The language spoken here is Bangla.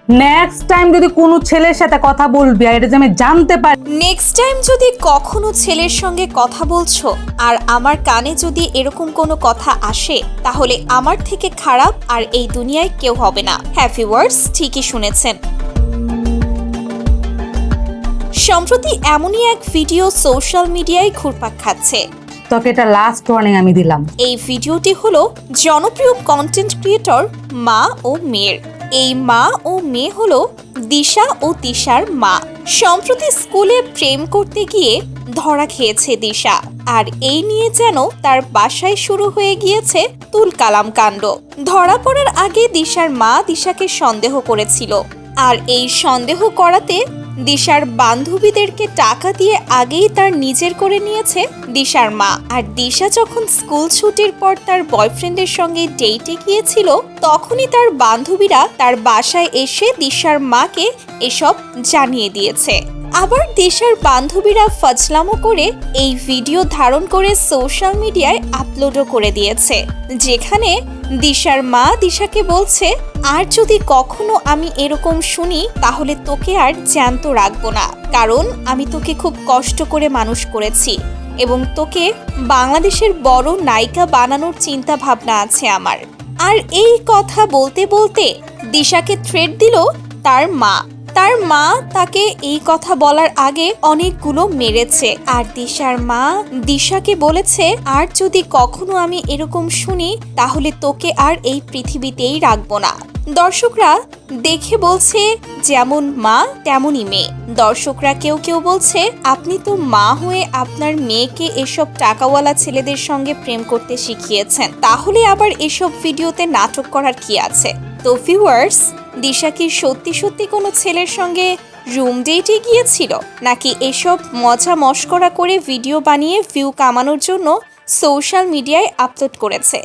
নেক্সট টাইম যদি কোনো ছেলের সাথে কথা বলবি আর এটা যে আমি জানতে পারি। নেক্সট টাইম যদি কখনো ছেলের সঙ্গে কথা বলছো আর আমার কানে যদি এরকম কোনো কথা আসে, তাহলে আমার থেকে খারাপ আর এই দুনিয়ায় কেউ হবে না। হ্যাপি ওয়ার্ডস, ঠিকই শুনেছেন। সম্প্রতি এমনই এক ভিডিও সোশ্যাল মিডিয়ায় ঘুরপাক খাচ্ছে। তোকে এটা লাস্ট ওয়ার্নিং আমি দিলাম। এই ভিডিওটি হলো জনপ্রিয় কন্টেন্ট ক্রিয়েটর মা ও মেয়ের। এই মা ও মেয়ে হলো দিশা ও তিশার মা। সম্প্রতি স্কুলে প্রেম করতে গিয়ে ধরা খেয়েছে দিশা, আর এই নিয়ে যেন তার বাসায় শুরু হয়ে গিয়েছে তুলকালাম কাণ্ড। ধরা পড়ার আগে দিশার মা দিশাকে সন্দেহ করেছিল, আর এই সন্দেহ করাতে দিশার বান্ধবীদেরকে টাকা দিয়ে আগেই তার নিজের করে নিয়েছে দিশার মা। আর দিশা যখন স্কুল ছুটির পর তার বয়ফ্রেন্ডের সঙ্গে ডেটে গিয়েছিল, তখনই তার বান্ধবীরা তার বাসায় এসে দিশার মাকে এসব জানিয়ে দিয়েছে। আবার দিশার বান্ধবীরা ফাজলামো করে এই ভিডিও ধারণ করে সোশ্যাল মিডিয়ায় আপলোডও করে দিয়েছে, যেখানে দিশার মা দিশাকে বলছে, আর যদি কখনো আমি এরকম শুনি তাহলে তোকে আর জ্যান্ত রাখবো না, কারণ আমি তোকে খুব কষ্ট করে মানুষ করেছি এবং তোকে বাংলাদেশের বড় নায়িকা বানানোর চিন্তা ভাবনা আছে আমার। আর এই কথা বলতে বলতে দিশাকে থ্রেট দিল তার মা। তার মা তাকে এই কথা বলার আগে অনেকগুলো মেরেছে, আর দিশার মা দিশাকে বলেছে, আর যদি কখনো আমি এরকম শুনি তাহলে তোকে আর এই পৃথিবীতেই রাখবো না। দর্শকরা দেখে বলছে যেমন মা তেমনই মেয়ে। দর্শকরা কেউ কেউ বলছে, আপনি তো মা হয়ে আপনার মেয়েকে এসব টাকাওয়ালা ছেলেদের সঙ্গে প্রেম করতে শিখিয়েছেন, তাহলে আবার এসব ভিডিওতে নাটক করার কি আছে? তো ভিউয়ার্স, দিশা কি সত্যি সত্যি কোনো ছেলের সঙ্গে রুম ডেটে গিয়েছিল, নাকি এসব মজা মশকরা করে ভিডিও বানিয়ে ভিউ কামানোর জন্য সোশ্যাল মিডিয়ায় আপলোড করেছে?